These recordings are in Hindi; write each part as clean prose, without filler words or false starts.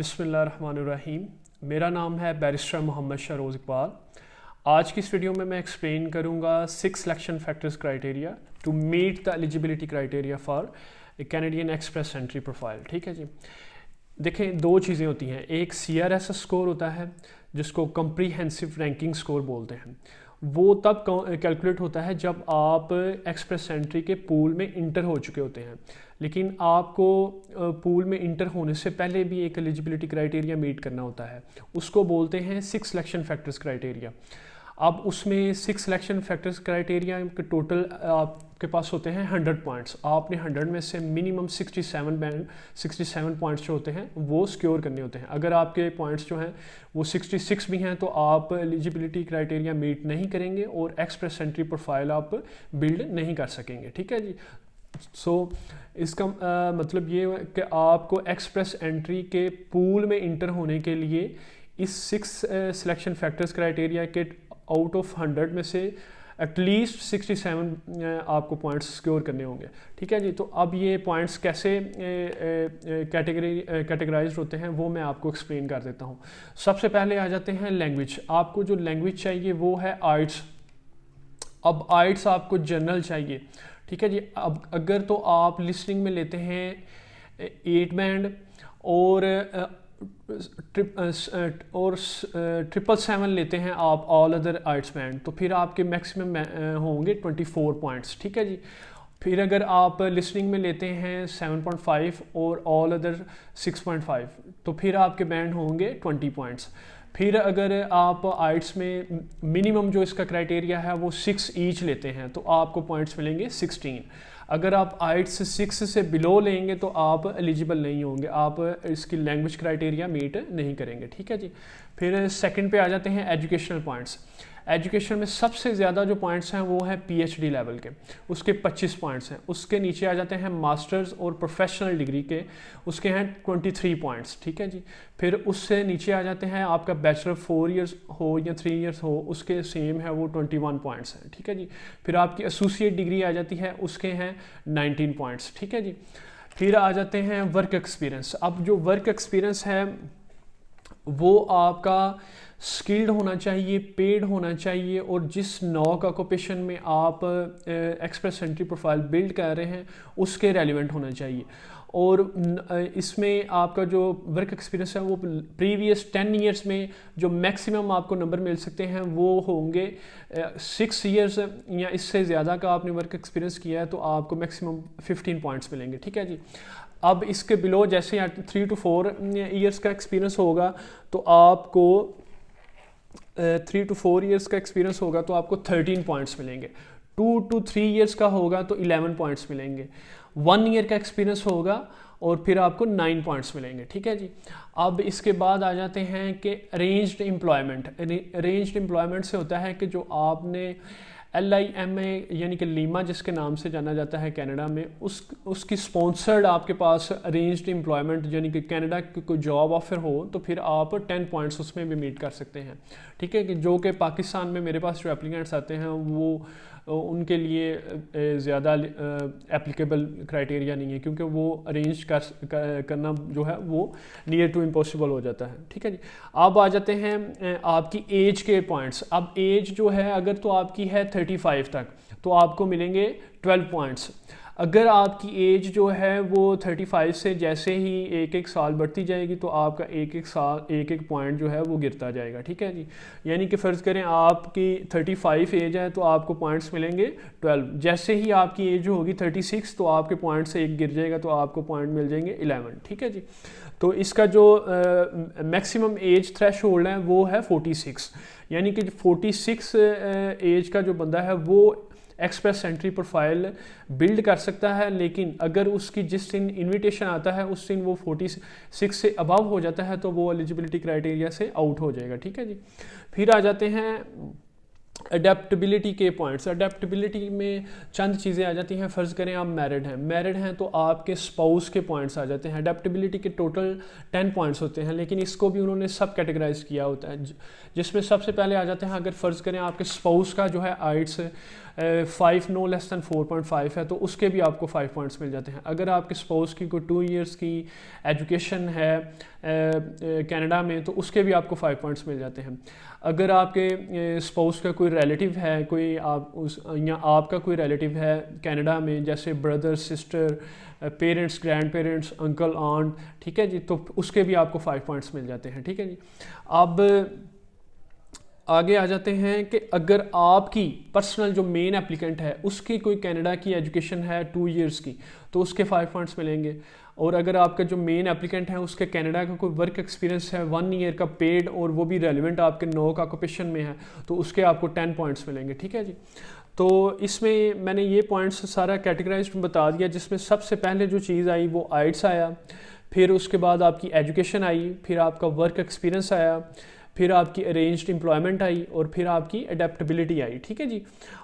बिस्मिल्लाहिर्रहमानिर्रहीम। मेरा नाम है बैरिस्टर मोहम्मद शहरोज़ इकबाल। आज की इस वीडियो में मैं एक्सप्लेन करूंगा 6 selection factors criteria to meet the eligibility criteria for a Canadian express entry profile. ठीक है जी। देखें, दो चीज़ें होती हैं। एक CRS स्कोर होता है जिसको कम्प्रीहेंसिव रैंकिंग स्कोर बोलते हैं। वो तब कैलकुलेट होता है जब आप एक्सप्रेस एंट्री के पूल में इंटर हो चुके होते हैं, लेकिन आपको पूल में इंटर होने से पहले भी एक एलिजिबिलिटी क्राइटेरिया मीट करना होता है। उसको बोलते हैं 6 सिलेक्शन फैक्टर्स क्राइटेरिया। अब उसमें 6 सिलेक्शन फैक्टर्स क्राइटेरिया के टोटल आपके पास होते हैं 100 पॉइंट्स। आपने 100 में से मिनिमम 67 पॉइंट्स जो होते हैं वो सिक्योर करने होते हैं। अगर आपके पॉइंट्स जो हैं वो 66 भी हैं तो आप एलिजिबिलिटी क्राइटेरिया मीट नहीं करेंगे और एक्सप्रेस एंट्री प्रोफाइल आप बिल्ड नहीं कर सकेंगे। ठीक है जी। इसका मतलब ये है कि आपको एक्सप्रेस एंट्री के पूल में इंटर होने के लिए इस 6 सिलेक्शन फैक्टर्स क्राइटेरिया के आउट ऑफ 100 में से एटलीस्ट 67 आपको पॉइंट्स सिक्योर करने होंगे। ठीक है जी। तो अब ये पॉइंट्स कैसे कैटेगराइज होते हैं वो मैं आपको एक्सप्लेन कर देता हूँ। सबसे पहले आ जाते हैं लैंग्वेज। आपको जो लैंग्वेज चाहिए वो है आइट्स। अब आइट्स आपको जनरल चाहिए। ठीक है जी। अब अगर तो आप लिसनिंग में लेते हैं 8 बैंड और 777 लेते हैं आप ऑल अदर आइट्स बैंड, तो फिर आपके मैक्सिमम होंगे 24 पॉइंट्स। ठीक है जी। फिर अगर आप लिसनिंग में लेते हैं 7.5 और ऑल अदर 6.5, तो फिर आपके बैंड होंगे 20 पॉइंट्स। फिर अगर आप आइट्स में मिनिमम जो इसका क्राइटेरिया है वो 6 ईच लेते हैं तो आपको पॉइंट्स मिलेंगे 16। अगर आप आइट्स 6 से बिलो लेंगे तो आप एलिजिबल नहीं होंगे, आप इसकी लैंग्वेज क्राइटेरिया मीट नहीं करेंगे। ठीक है जी। फिर सेकंड पे आ जाते हैं एजुकेशनल पॉइंट्स। एजुकेशन में सबसे ज़्यादा जो पॉइंट्स हैं वो है PhD लेवल के, उसके 25 पॉइंट्स हैं। उसके नीचे आ जाते हैं मास्टर्स और प्रोफेशनल डिग्री के, उसके हैं 23 पॉइंट्स। ठीक है जी। फिर उससे नीचे आ जाते हैं आपका बैचलर 4 इयर्स हो या 3 इयर्स हो, उसके सेम है वो 21 पॉइंट्स हैं। ठीक है जी। फिर आपकी एसोसिएट डिग्री आ जाती है, उसके हैं 19 पॉइंट्स। ठीक है जी। फिर आ जाते हैं वर्क एक्सपीरियंस। अब जो वर्क एक्सपीरियंस है वो आपका स्किल्ड होना चाहिए, पेड होना चाहिए और जिस नॉक ऑक्यूपेशन में आप एक्सप्रेस एंट्री प्रोफाइल बिल्ड कर रहे हैं उसके रेलिवेंट होना चाहिए। और इसमें आपका जो वर्क एक्सपीरियंस है वो प्रीवियस 10 इयर्स में जो मैक्सिमम आपको नंबर मिल सकते हैं वो होंगे 6 इयर्स या इससे ज़्यादा का आपने वर्क एक्सपीरियंस किया है तो आपको मैक्सिमम 15 पॉइंट्स मिलेंगे। ठीक है जी। अब इसके बिलो जैसे 3 to 4 इयर्स का एक्सपीरियंस होगा तो आपको 3 to 4 इयर्स का एक्सपीरियंस होगा तो आपको 13 पॉइंट्स मिलेंगे। 2 to 3 इयर्स का होगा तो 11 पॉइंट्स मिलेंगे। 1 ईयर का एक्सपीरियंस होगा और फिर आपको 9 पॉइंट्स मिलेंगे। ठीक है जी। अब इसके बाद आ जाते हैं कि अरेंज्ड एम्प्लॉयमेंट। अरेंज्ड एम्प्लॉयमेंट से होता है कि जो आपने LIMA यानी कि लीमा जिसके नाम से जाना जाता है कनाडा में, उसकी स्पॉन्सर्ड आपके पास अरेंज्ड एम्प्लॉयमेंट यानी कि कनाडा की कोई जॉब ऑफर हो तो फिर आप 10 पॉइंट्स उसमें भी मीट कर सकते हैं। ठीक है कि जो कि पाकिस्तान में मेरे पास जो एप्लीकेंट्स आते हैं वो उनके लिए ज़्यादा एप्लीकेबल क्राइटेरिया नहीं है क्योंकि वो अरेंज करना जो है वो नियर टू इम्पॉसिबल हो जाता है। ठीक है जी। अब आ जाते हैं आपकी एज के पॉइंट्स। अब एज जो है अगर तो आपकी है 35 तक तो आपको मिलेंगे 12 पॉइंट्स। अगर आपकी एज जो है वो 35 से जैसे ही एक साल बढ़ती जाएगी तो आपका एक पॉइंट जो है वो गिरता जाएगा। ठीक है जी। यानी कि फ़र्ज़ करें आपकी 35 एज है तो आपको पॉइंट्स मिलेंगे 12। जैसे ही आपकी एज होगी 36 तो आपके पॉइंट से एक गिर जाएगा तो आपको पॉइंट मिल जाएंगे 11। ठीक है जी। तो इसका जो मैक्सिमम एज थ्रेश होल्ड है वो है 46। यानी कि 46 एज का जो बंदा है वो एक्सप्रेस एंट्री प्रोफाइल बिल्ड कर सकता है, लेकिन अगर उसकी जिस दिन इनविटेशन आता है उस दिन वो 46 से अबव हो जाता है तो वो एलिजिबिलिटी क्राइटेरिया से आउट हो जाएगा। ठीक है जी। फिर आ जाते हैं अडेप्टबिलिटी के पॉइंट्स। अडेप्टबिलिटी में चंद चीज़ें आ जाती हैं। फ़र्ज़ करें आप मैरिड हैं तो आपके स्पाउस के पॉइंट्स आ जाते हैं। अडेप्टबिलिटी के टोटल 10 पॉइंट्स होते हैं, लेकिन इसको भी उन्होंने सब कैटेगराइज किया होता है, जिसमें सबसे पहले आ जाते हैं अगर फ़र्ज़ करें आपके स्पाउस का जो है आइट्स 5 नो लेस दैन 4.5 है तो उसके भी आपको 5 पॉइंट्स मिल जाते हैं। अगर आपके स्पाउस की कोई 2 इयर्स की एजुकेशन है कनाडा में, तो उसके भी आपको 5 पॉइंट्स मिल जाते हैं। अगर आपके स्पाउस का कोई रिलेटिव है, कोई आप उस या आपका कोई रिलेटिव है कनाडा में, जैसे brother sister, parents, grand parents, uncle aunt, ठीक है जी, तो उसके भी आपको 5 पॉइंट्स मिल जाते हैं। ठीक है जी। अब आगे आ जाते हैं कि अगर आपकी पर्सनल जो मेन एप्लीकेंट है उसकी कोई कनाडा की एजुकेशन है 2 इयर्स की, तो उसके 5 पॉइंट्स मिलेंगे। और अगर आपका जो मेन एप्लीकेंट है उसके कनाडा का कोई वर्क एक्सपीरियंस है 1 ईयर का पेड, और वो भी रेलिवेंट आपके नॉक ऑक्यूपेशन में है, तो उसके आपको 10 पॉइंट्स मिलेंगे। ठीक है जी। तो इसमें मैंने ये पॉइंट्स सारा कैटेगराइज बता दिया, जिसमें सबसे पहले जो चीज़ आई वो आइट्स आया, फिर उसके बाद आपकी एजुकेशन आई, फिर आपका वर्क एक्सपीरियंस आया, फिर आपकी अरेंज्ड एम्प्लॉयमेंट आई, और फिर आपकी अडेप्टबिलिटी आई। ठीक है जी।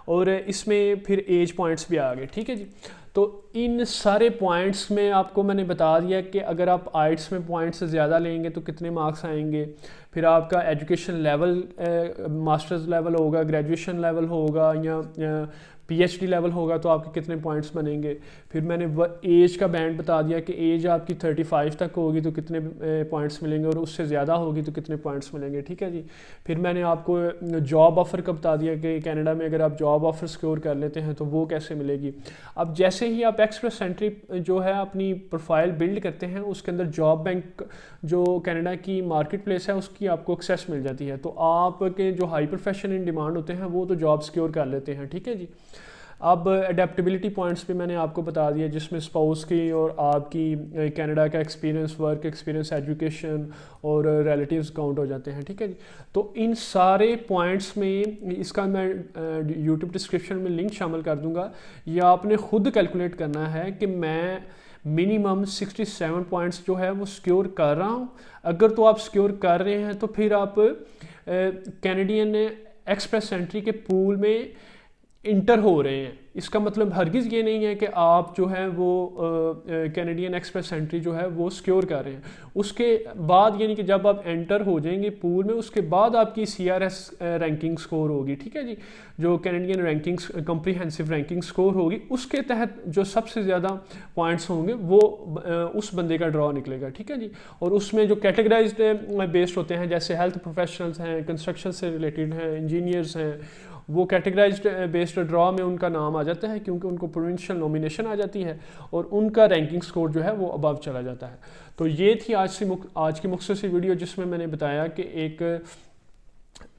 और इसमें फिर एज पॉइंट्स भी आ गए। ठीक है जी। तो इन सारे पॉइंट्स में आपको मैंने बता दिया कि अगर आप आइट्स में पॉइंट्स ज़्यादा लेंगे तो कितने मार्क्स आएंगे, फिर आपका एजुकेशन लेवल मास्टर्स लेवल होगा, ग्रेजुएशन लेवल होगा, या पीएचडी लेवल होगा, तो आपके कितने पॉइंट्स बनेंगे। फिर मैंने एज का बैंड बता दिया कि एज आपकी 35 तक होगी तो कितने पॉइंट्स मिलेंगे, और उससे ज़्यादा होगी तो कितने पॉइंट्स मिलेंगे। ठीक है जी। फिर मैंने आपको जॉब ऑफ़र का बता दिया कि कनाडा में अगर आप जॉब ऑफ़र सिक्योर कर लेते हैं तो वो कैसे मिलेगी। अब जैसे ही आप एक्सप्रेस एंट्री जो है अपनी प्रोफाइल बिल्ड करते हैं, उसके अंदर जॉब बैंक जो कनाडा की मार्केट प्लेस है उसकी आपको एक्सेस मिल जाती है, तो आपके जो हाई प्रोफेशन इन डिमांड होते हैं वो तो जॉब सिक्योर कर लेते हैं। ठीक है जी। अब अडेप्टेबिलिटी पॉइंट्स भी मैंने आपको बता दिया, जिसमें स्पाउस की और आपकी कनाडा का एक्सपीरियंस, वर्क एक्सपीरियंस, एजुकेशन और रिलेटिव्स काउंट हो जाते हैं। ठीक है जी। तो इन सारे पॉइंट्स में इसका मैं यूट्यूब डिस्क्रिप्शन में लिंक शामिल कर दूंगा, या आपने खुद कैलकुलेट करना है कि मैं मिनिमम 67 पॉइंट्स जो है वो सिक्योर कर रहा हूँ। अगर तो आप सिक्योर कर रहे हैं तो फिर आप कैनेडियन एक्सप्रेस एंट्री के पूल में इंटर हो रहे हैं। इसका मतलब हरगिज़ ये नहीं है कि आप जो है वो कैनेडियन एक्सप्रेस एंट्री जो है वो सिक्योर कर रहे हैं। उसके बाद यानी कि जब आप एंटर हो जाएंगे पूल में, उसके बाद आपकी CRS रैंकिंग स्कोर होगी। ठीक है जी। जो Canadian rankings comprehensive ranking score होगी, उसके तहत जो सबसे ज़्यादा पॉइंट्स होंगे वो उस बंदे का ड्रॉ निकलेगा। ठीक है जी। और उसमें जो कैटेगराइज्ड बेस्ड होते हैं, जैसे हेल्थ प्रोफेशनल्स हैं, कंस्ट्रक्शन से रिलेटेड हैं, इंजीनियर्स हैं, वो कैटेगराइज्ड बेस्ड ड्रॉ में उनका नाम आ जाता है, क्योंकि उनको प्रोविंशियल नॉमिनेशन आ जाती है और उनका रैंकिंग स्कोर जो है वो अबव चला जाता है। तो ये थी आज की मुख्तसर वीडियो, जिसमें मैंने बताया कि एक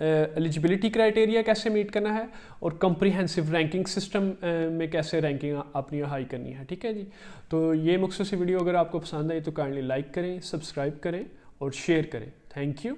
एलिजिबिलिटी क्राइटेरिया कैसे मीट करना है और कॉम्प्रिहेंसिव रैंकिंग सिस्टम में कैसे रैंकिंग अपनी हाई करनी है। ठीक है जी। तो ये मुख्तसर वीडियो अगर आपको पसंद आई तो काइंडली लाइक करें, सब्सक्राइब करें और शेयर करें। Thank you.